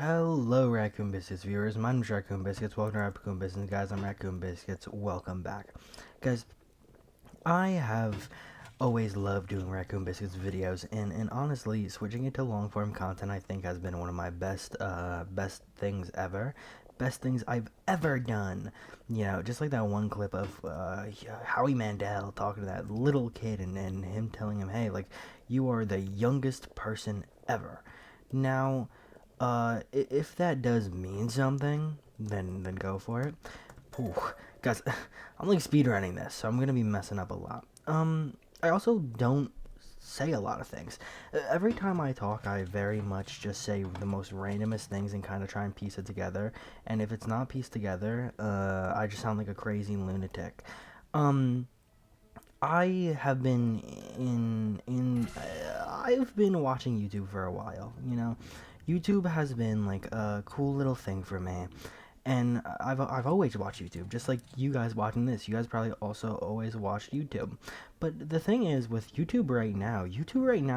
Hello, Raccoon Biscuits viewers. My name is Raccoon Biscuits. Welcome to Raccoon Biscuits, guys. I'm Raccoon Biscuits. Welcome back, guys. I have always loved doing Raccoon Biscuits videos, and honestly, switching it to long form content, I think, has been one of my best things ever. Best things I've ever done. Just like that one clip of Howie Mandel talking to that little kid and him telling him, hey, like, you are the youngest person ever. Now, if that does mean something, then go for it. Ooh, guys, I'm like speedrunning this, so I'm gonna be messing up a lot. I also don't say a lot of things. Every time I talk, I very much just say the most randomest things and kind of try and piece it together. And if it's not pieced together, I just sound like a crazy lunatic. Um, I have been I've been watching YouTube for a while. YouTube has been like a cool little thing for me, and I've always watched YouTube, just like you guys watching this. You guys probably also always watched YouTube, but the thing is with YouTube right now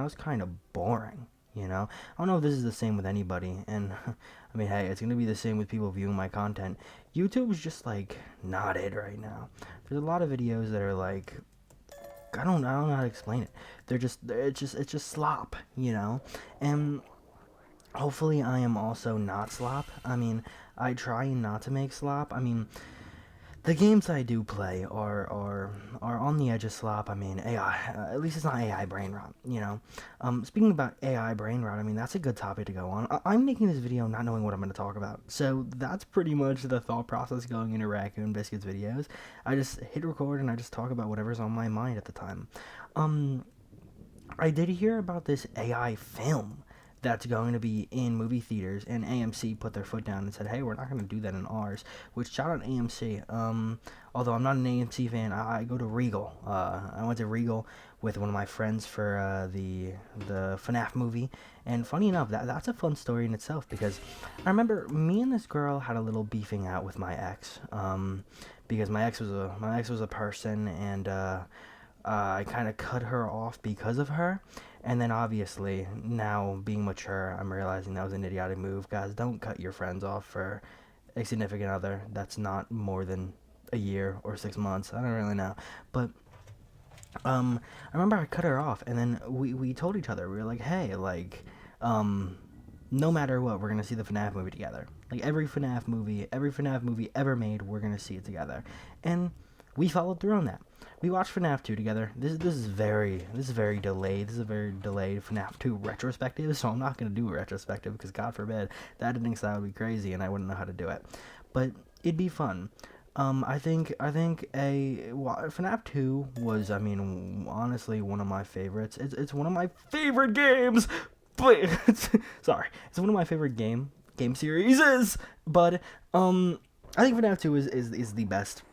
is kind of boring. I don't know if this is the same with anybody, and I mean, hey, it's gonna be the same with people viewing my content. YouTube's just like not it right now. There's a lot of videos that are like I don't know how to explain it. It's just slop. And hopefully I am also not slop. I mean, I try not to make slop. I mean, the games I do play are on the edge of slop. I mean, AI. At least it's not AI brain rot. Speaking about AI brain rot, I mean that's a good topic to go on. I'm making this video not knowing what I'm going to talk about, so that's pretty much the thought process going into Raccoon Biscuits videos. I just hit record and I just talk about whatever's on my mind at the time. Um, I did hear about this AI film that's going to be in movie theaters, and AMC put their foot down and said, "Hey, we're not going to do that in ours." Which shout out AMC. Although I'm not an AMC fan, I go to Regal. I went to Regal with one of my friends for the FNAF movie, and funny enough, that's a fun story in itself because I remember me and this girl had a little beefing out with my ex. Because my ex was a person, and I kind of cut her off because of her. And then obviously, now being mature, I'm realizing that was an idiotic move. Guys, don't cut your friends off for a significant other that's not more than a year or 6 months. I don't really know. But I remember I cut her off, and then we told each other, we were like, hey, like, no matter what, we're gonna see the FNAF movie together. Like every FNAF movie ever made, we're gonna see it together. And we followed through on that. We watched FNAF 2 together. This is very delayed. This is a very delayed FNAF 2 retrospective, so I'm not gonna do a retrospective because God forbid the editing style would be crazy and I wouldn't know how to do it. But it'd be fun. I think a FNAF 2 was, I mean, honestly one of my favorites. It's one of my favorite games. But sorry, it's one of my favorite game series. But I think FNAF 2 is the best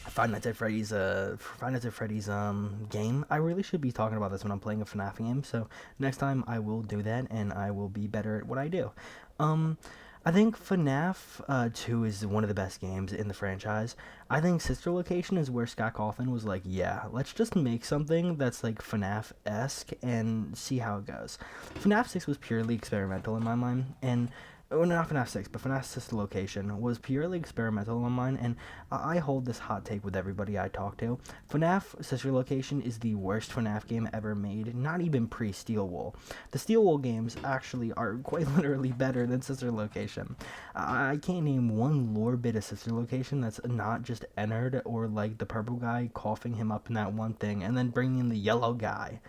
Five Nights at Freddy's game. I really should be talking about this when I'm playing a FNAF game. So next time I will do that, and I will be better at what I do. Um, I think FNAF 2 is one of the best games in the franchise. I think Sister Location is where Scott Cawthon was like, yeah, let's just make something that's like FNAF-esque and see how it goes. FNAF 6 was purely experimental in my mind, and well, not FNAF 6, but FNAF Sister Location was purely experimental on mine, and I hold this hot take with everybody I talk to. FNAF Sister Location is the worst FNAF game ever made, not even pre-Steel Wool. The Steel Wool games actually are quite literally better than Sister Location. I can't name one lore bit of Sister Location that's not just Ennard or like the purple guy coughing him up in that one thing, and then bringing in the yellow guy.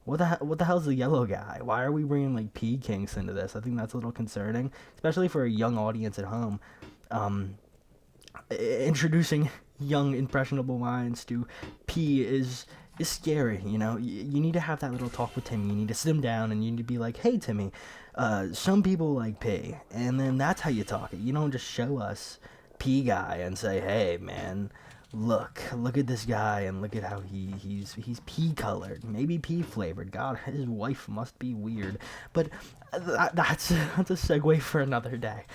What the hell's the yellow guy? Why are we bringing like P Kinks into this? I think that's a little concerning, especially for a young audience at home. Um, Introducing young impressionable minds to P is scary. You need to have that little talk with Timmy. You need to sit him down and you need to be like, "Hey, Timmy, some people like P," and then that's how you talk it. You don't just show us P guy and say, "Hey, man, look at this guy and look at how he's pea colored, maybe pea flavored. God, his wife must be weird." But that's a segue for another day.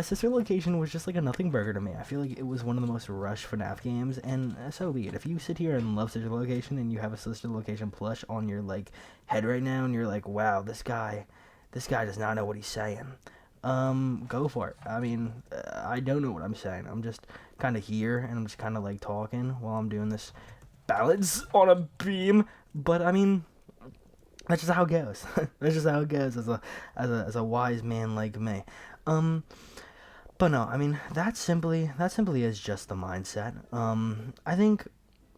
Sister Location was just like a nothing burger to me. I feel like it was one of the most rushed FNAF games, and so be it. If you sit here and love Sister Location and you have a Sister Location plush on your like head right now, and you're like, wow, this guy does not know what he's saying. Go for it. I mean, I don't know what I'm saying. I'm just kind of here, and I'm just kind of like talking while I'm doing this balance on a beam. But I mean, that's just how it goes. That's just how it goes as a wise man like me. Um, but no, I mean that simply is just the mindset.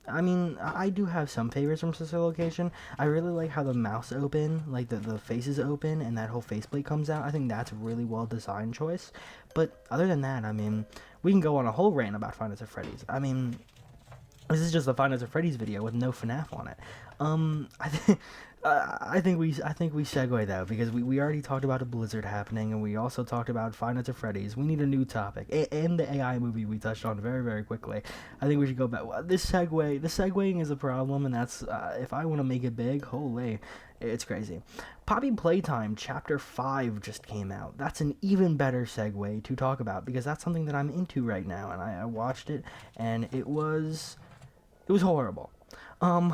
I do have some favorites from Sister Location. I really like how the mouths open, like the faces open, and that whole faceplate comes out. I think that's a really well designed choice. But other than that, I mean, we can go on a whole rant about Five Nights at Freddy's. I mean, this is just a Five Nights at Freddy's video with no FNAF on it. I think. I think we segue though because we already talked about a blizzard happening and we also talked about Five Nights at Freddy's. We need a new topic and the AI movie we touched on very quickly. I think we should go back. This segueing is a problem, and that's if I want to make it big, holy, it's crazy. Poppy Playtime Chapter 5 just came out. That's an even better segue to talk about because that's something that I'm into right now, and I watched it and it was horrible. Um,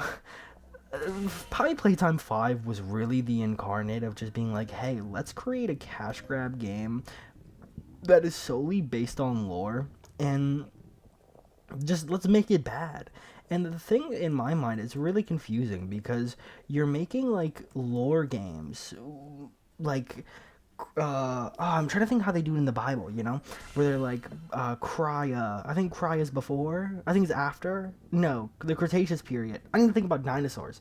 Poppy Playtime 5 was really the incarnate of just being like, hey, let's create a cash grab game that is solely based on lore and just let's make it bad. And the thing in my mind is really confusing because you're making like lore games like I'm trying to think how they do it in the Bible, where they're like, Crya. I think Crya is before. I think it's after. No, the Cretaceous period. I need to think about dinosaurs.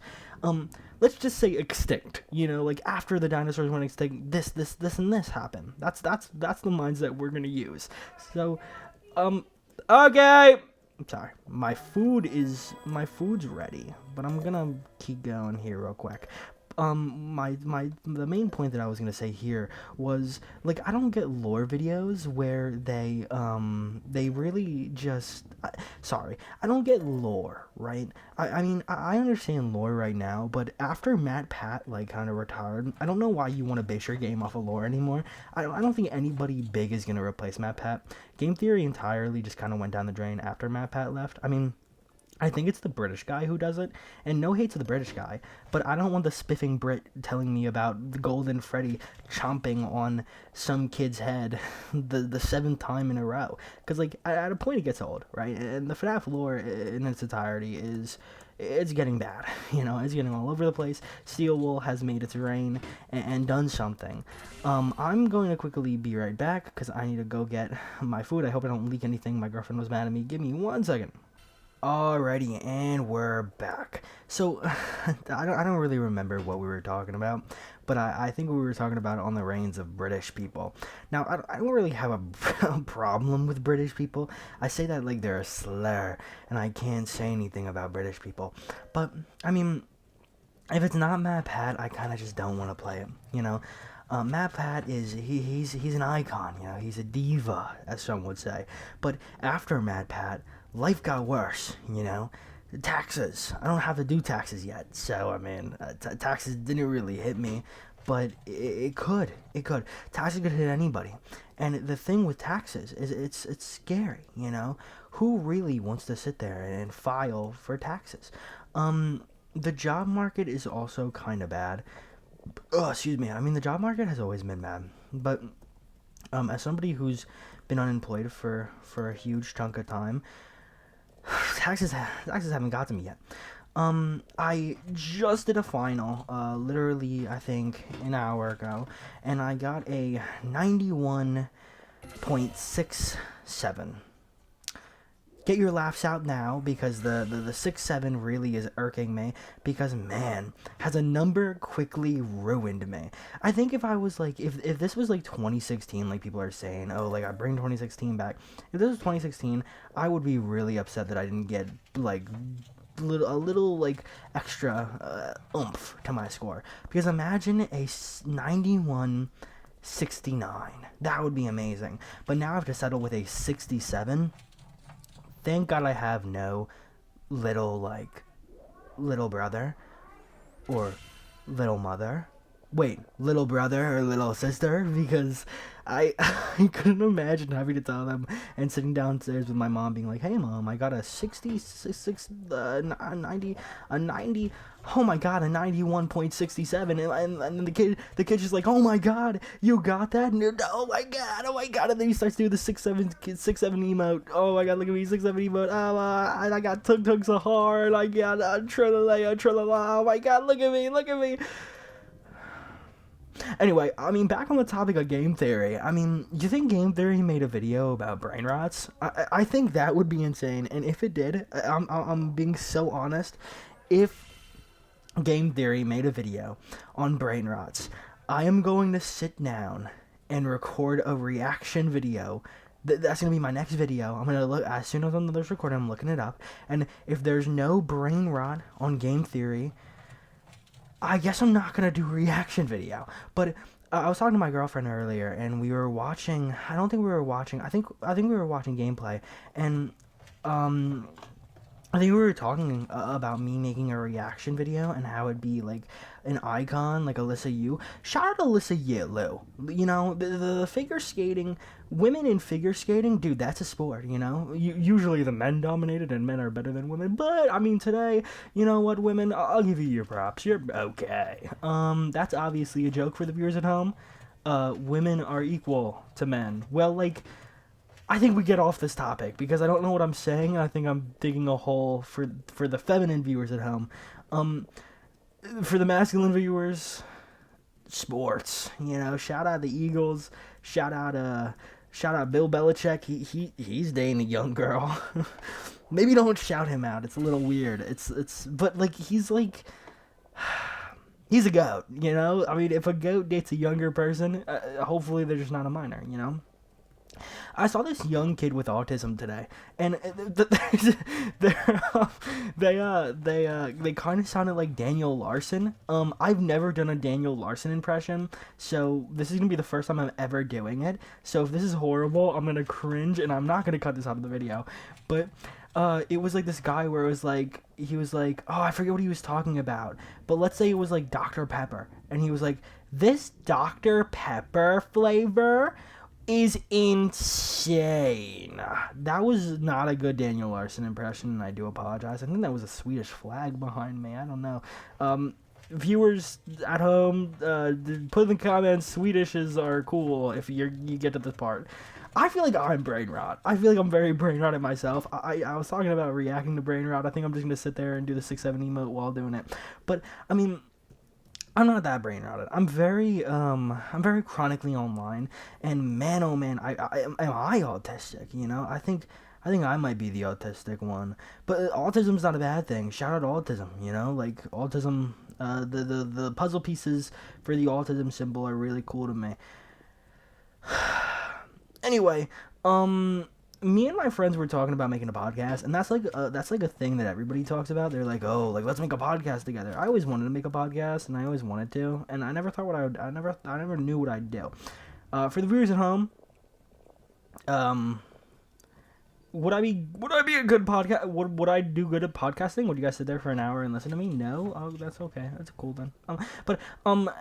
Let's just say extinct. Like after the dinosaurs went extinct, this, and this happened. That's the mindset we're gonna use. So, okay. I'm sorry. My food's ready, but I'm gonna keep going here real quick. The main point that I was gonna say here was like I don't get lore videos where they really just sorry, I don't get lore, right? I mean I understand lore right now, but after MatPat like kind of retired, I don't know why you want to base your game off of lore anymore. I don't think anybody big is gonna replace MatPat. Game theory entirely just kind of went down the drain after MatPat left. I mean, I think it's the British guy who does it, and no hate to the British guy, but I don't want the spiffing Brit telling me about the Golden Freddy chomping on some kid's head the seventh time in a row. Because, like, at a point it gets old, right? And the FNAF lore in its entirety it's getting bad, it's getting all over the place. Steel Wool has made its reign and done something. I'm going to quickly be right back, because I need to go get my food. I hope I don't leak anything. My girlfriend was mad at me. Give me 1 second. Alrighty, and we're back. So, I don't really remember what we were talking about, but I think we were talking about on the reigns of British people. Now, I don't really have a problem with British people. I say that like they're a slur, and I can't say anything about British people. But, I mean, if it's not MatPat, I kind of just don't want to play it, MatPat is he's an icon, he's a diva, as some would say. But after MatPat, life got worse, Taxes. I don't have to do taxes yet, so I mean, taxes didn't really hit me, but it could. Taxes could hit anybody, and the thing with taxes is it's scary, Who really wants to sit there and file for taxes? The job market is also kind of bad. Oh, excuse me. I mean, the job market has always been bad, but as somebody who's been unemployed for a huge chunk of time, taxes haven't got to me yet. I just did a final, literally I think an hour ago, and I got a 91.67. Get your laughs out now, because the 6-7 really is irking me, because man, has a number quickly ruined me. I think if I was like, if this was like 2016, like people are saying, oh, like I bring 2016 back, if this was 2016, I would be really upset that I didn't get like a little like extra oomph to my score, because imagine a 91.69. That would be amazing, but now I have to settle with a 67. Thank God I have no little brother or little mother Wait, little brother or little sister? Because I couldn't imagine having to tell them and sitting downstairs with my mom being like, "Hey mom, I got a 66 a 90 oh my god, a 91.67." And the kid's just like, "Oh my god, you got that?" And, oh my god, and then he starts doing the 6 7 emote. "Oh my god, look at me, 6 7 emote. Oh, I got tuk so hard. I got tralala tralala. Oh my god, look at me, look at me." Anyway, I mean, back on the topic of game theory. I mean, do you think game theory made a video about brain rots? I think that would be insane. And if it did, I'm being so honest. If game theory made a video on brain rots, I am going to sit down and record a reaction video. That's gonna be my next video. I'm gonna look as soon as I'm done recording. I'm looking it up, and if there's no brain rot on game theory, I guess I'm not gonna do a reaction video. But I was talking to my girlfriend earlier, and we were watching. I don't think we were watching. I think we were watching gameplay, and I think we were talking about me making a reaction video and how it'd be like an icon, like Alyssa Yu. Shout out to Alyssa Yu. You know, the figure skating, women in figure skating, dude, that's a sport, you know? Usually the men dominated and men are better than women. But, I mean, today, you know what, women, I'll give you your props. You're okay. That's obviously a joke for the viewers at home. Women are equal to men. Well, like, I think we get off this topic because I don't know what I'm saying, and I think I'm digging a hole for the feminine viewers at home. For the masculine viewers, sports. You know, shout out the Eagles. Shout out Bill Belichick. He's dating a young girl. Maybe don't shout him out. It's a little weird. But like he's like. He's a goat, you know? I mean, if a goat dates a younger person, hopefully they're just not a minor, you know? I saw this young kid with autism today, and they kind of sounded like Daniel Larson. I've never done a Daniel Larson impression, so this is gonna be the first time I'm ever doing it. So if this is horrible, I'm gonna cringe, and I'm not gonna cut this out of the video. But it was like this guy where it was like he was like, oh, I forget what he was talking about, but let's say it was like Dr. Pepper, and he was like, this Dr. Pepper flavor is insane. That was not a good Daniel Larson impression, and I do apologize. I think that was a Swedish flag behind me. I don't know. Viewers at home, put in the comments, Swedishes are cool if you get to this part. I feel like I'm brain rot. I feel like I'm very brain rotted myself. I was talking about reacting to brain rot. I think I'm just going to sit there and do the 6-7 emote while doing it. But, I mean, I'm not that brain rotted. I'm very chronically online, and man, oh man, am I autistic? You know, I think I might be the autistic one. But autism's not a bad thing. Shout out autism. You know, like autism. The puzzle pieces for the autism symbol are really cool to me. Anyway, me and my friends were talking about making a podcast, and that's like a thing that everybody talks about. They're like, oh, like let's make a podcast together. I always wanted to make a podcast, and I always wanted to, and I never thought what I would. I never knew what I'd do. For the viewers at home, would I be a good podcast? Would I do good at podcasting? Would you guys sit there for an hour and listen to me? No. Oh, that's okay. That's cool then.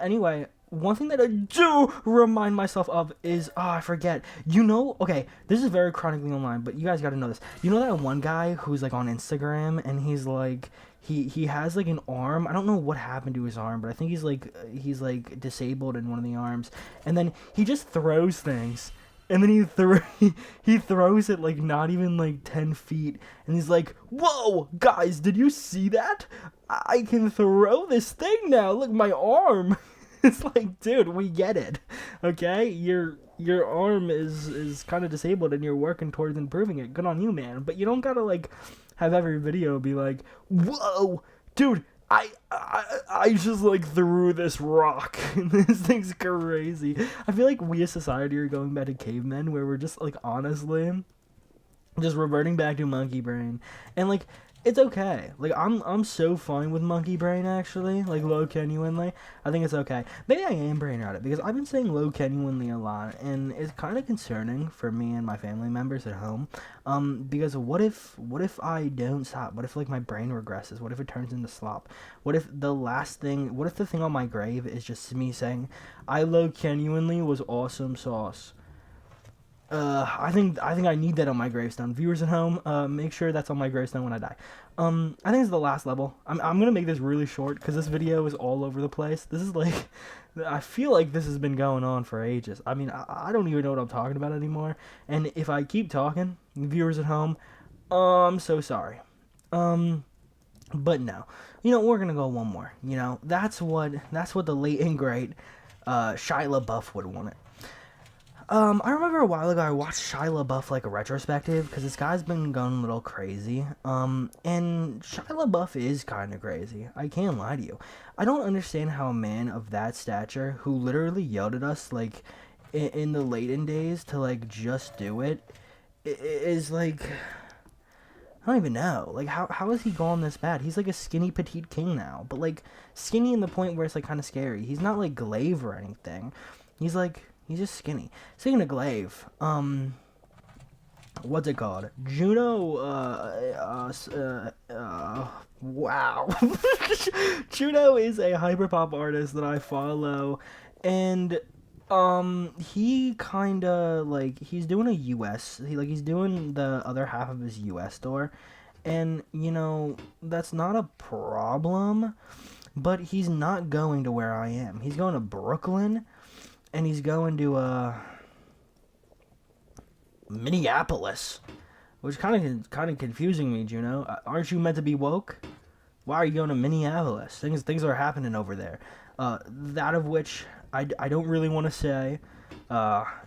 Anyway. One thing that I do remind myself of is, I forget. You know, okay, this is very chronically online, but you guys gotta know this. You know that one guy who's, like, on Instagram, and he's, like, he has, like, an arm. I don't know what happened to his arm, but I think he's, like, disabled in one of the arms. And then he just throws things. And then he throws it, like, not even, like, 10 feet. And he's like, whoa, guys, did you see that? I can throw this thing now. Look, my arm. It's like, dude, we get it, okay? Your arm is kind of disabled, and you're working towards improving it. Good on you, man. But you don't gotta, like, have every video be like, whoa, dude, I just, like, threw this rock, and this thing's crazy. I feel like we as society are going back to cavemen, where we're just, like, honestly, just reverting back to monkey brain. And, like, it's okay. Like I'm so fine with monkey brain actually. Like low genuinely, I think it's okay. Maybe I am brain rotted because I've been saying low genuinely a lot, and it's kind of concerning for me and my family members at home. Because what if I don't stop? What if like my brain regresses? What if it turns into slop? What if what if the thing on my grave is just me saying, I low genuinely was awesome sauce? I think I need that on my gravestone. Viewers at home, make sure that's on my gravestone when I die. I think it's the last level. I'm gonna make this really short because this video is all over the place. This is like, I feel like this has been going on for ages. I mean, I don't even know what I'm talking about anymore. And if I keep talking, viewers at home, I'm so sorry. But no, we're gonna go one more. That's what the late and great, Shia LaBeouf would want it. I remember a while ago I watched Shia LaBeouf like a retrospective because this guy's been going a little crazy. And Shia LaBeouf is kind of crazy. I can't lie to you. I don't understand how a man of that stature, who literally yelled at us like in the Leighton days to like just do it, is like, I don't even know. Like how has he gone this bad? He's like a skinny petite king now, but like skinny in the point where it's like kind of scary. He's not like Glaive or anything. He's just skinny. Speaking of Glaive, what's it called? Juno, wow. Juno is a hyperpop artist that I follow, and, he kinda, like, he's doing a US, he's doing the other half of his US tour, and, that's not a problem, but he's not going to where I am. He's going to Brooklyn, and he's going to Minneapolis, which kind of confusing me, Juno. Aren't you meant to be woke? Why are you going to Minneapolis? Things are happening over there. That of which I don't really want to say.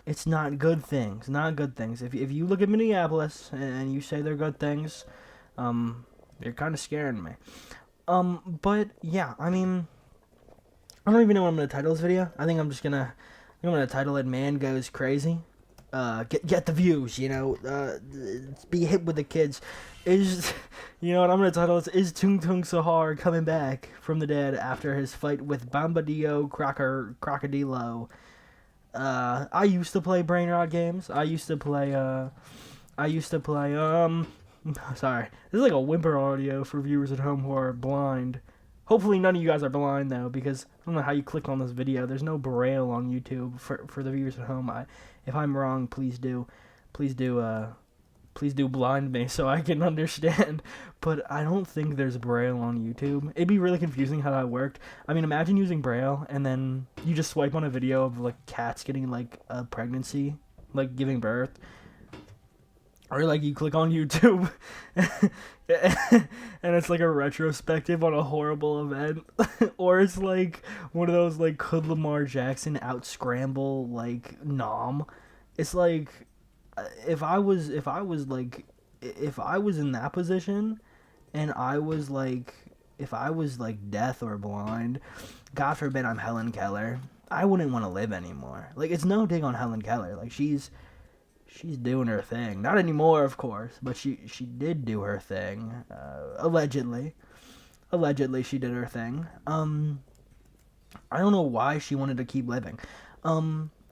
It's not good things. Not good things. If you look at Minneapolis and you say they're good things, you're kind of scaring me. But yeah, I mean, I don't even know what I'm gonna title this video. I think I'm gonna title it "Man Goes Crazy." Get the views, be hit with the kids. What I'm gonna title this is Tung Tung Sahar coming back from the dead after his fight with Bombadillo Crocodilo. I used to play brain rot games. I used to play sorry. This is like a whimper audio for viewers at home who are blind. Hopefully none of you guys are blind, though, because I don't know how you click on this video. There's no braille on YouTube for the viewers at home. If I'm wrong, please do blind me so I can understand. But I don't think there's braille on YouTube. It'd be really confusing how that worked. I mean, imagine using braille, and then you just swipe on a video of, like, cats getting, like, a pregnancy, like, giving birth. Or, like, you click on YouTube, and it's, like, a retrospective on a horrible event. Or it's, like, one of those, like, could Lamar Jackson out-scramble, like, Nom? It's, like, if I was in that position, and if I was, like, deaf or blind, God forbid I'm Helen Keller, I wouldn't want to live anymore. Like, it's no dig on Helen Keller. Like, she's doing her thing. Not anymore, of course, but she did do her thing. Allegedly she did her thing. I don't know why she wanted to keep living. I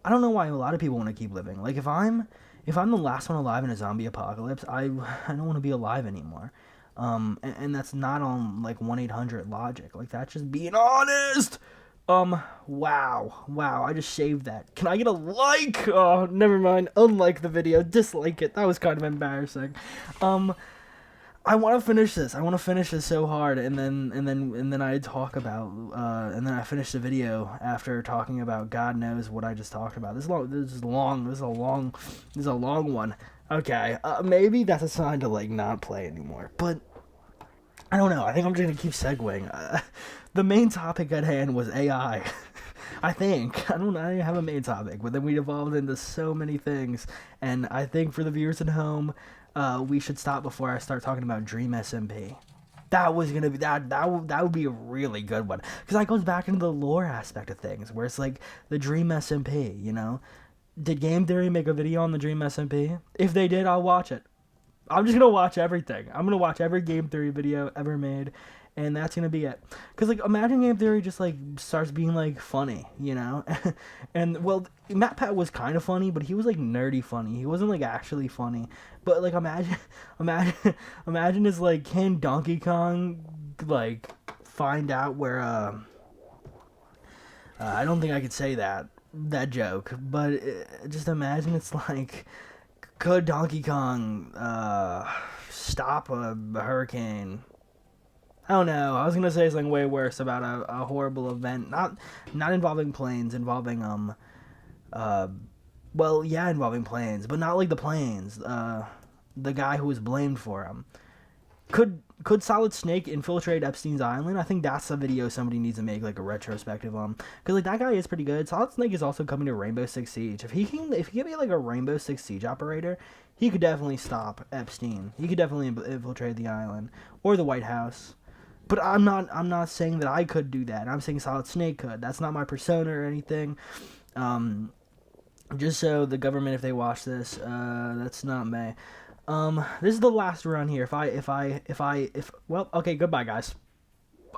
don't know why a lot of people want to keep living. Like, if I'm the last one alive in a zombie apocalypse, I don't want to be alive anymore. And that's not on, like, 1-800-LOGIC. Like, that's just being honest. Wow, I just saved that. Can I get a like? Oh, never mind. Unlike the video, dislike it. That was kind of embarrassing. I want to finish this. I want to finish this so hard, and then I talk about, and then I finish the video after talking about God knows what I just talked about. This is a long one. Okay, maybe that's a sign to, like, not play anymore, but I don't know. I think I'm just gonna keep segueing. The main topic at hand was AI. I think. I don't have a main topic, but then we evolved into so many things, and I think for the viewers at home, we should stop before I start talking about Dream SMP. That was gonna be that would be a really good one, because that goes back into the lore aspect of things, where it's like the Dream SMP. Did Game Theory make a video on the Dream SMP? If they did, I'll watch it. I'm just gonna watch everything. I'm gonna watch every game theory video ever made, and that's gonna be it. Cause like imagine game theory just like starts being like funny, you know? And well, MatPat was kind of funny, but he was like nerdy funny. He wasn't like actually funny. But like imagine, imagine is like, can Donkey Kong like find out where I don't think I could say that joke, but just imagine it's like, could Donkey Kong stop a hurricane? I don't know. I was gonna say something way worse about a horrible event, not involving planes, involving uh, well, yeah, involving planes, but not like the planes. The guy who was blamed for them. Could Solid Snake infiltrate Epstein's island? I think that's a video somebody needs to make like a retrospective on, because like that guy is pretty good. Solid Snake is also coming to Rainbow Six Siege. If he can be like a Rainbow Six Siege operator, he could definitely stop Epstein. He could definitely infiltrate the island or the White House. But I'm not saying that I could do that. I'm saying Solid Snake could. That's not my persona or anything. Just so the government, if they watch this, that's not me. This is the last run here. Well, okay, goodbye, guys.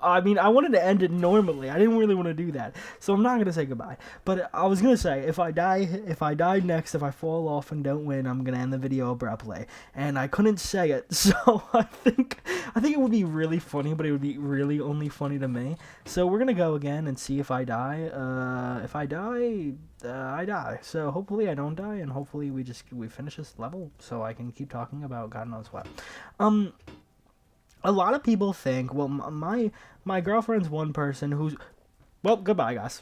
I mean, I wanted to end it normally. I didn't really want to do that, so I'm not gonna say goodbye. But I was gonna say, if I die next, if I fall off and don't win, I'm gonna end the video abruptly. And I couldn't say it, so I think it would be really funny, but it would be really only funny to me. So we're gonna go again and see if I die. If I die, I die. So hopefully I don't die, and hopefully we finish this level, so I can keep talking about God knows what. A lot of people think, well, my girlfriend's one person who's, well, goodbye, guys.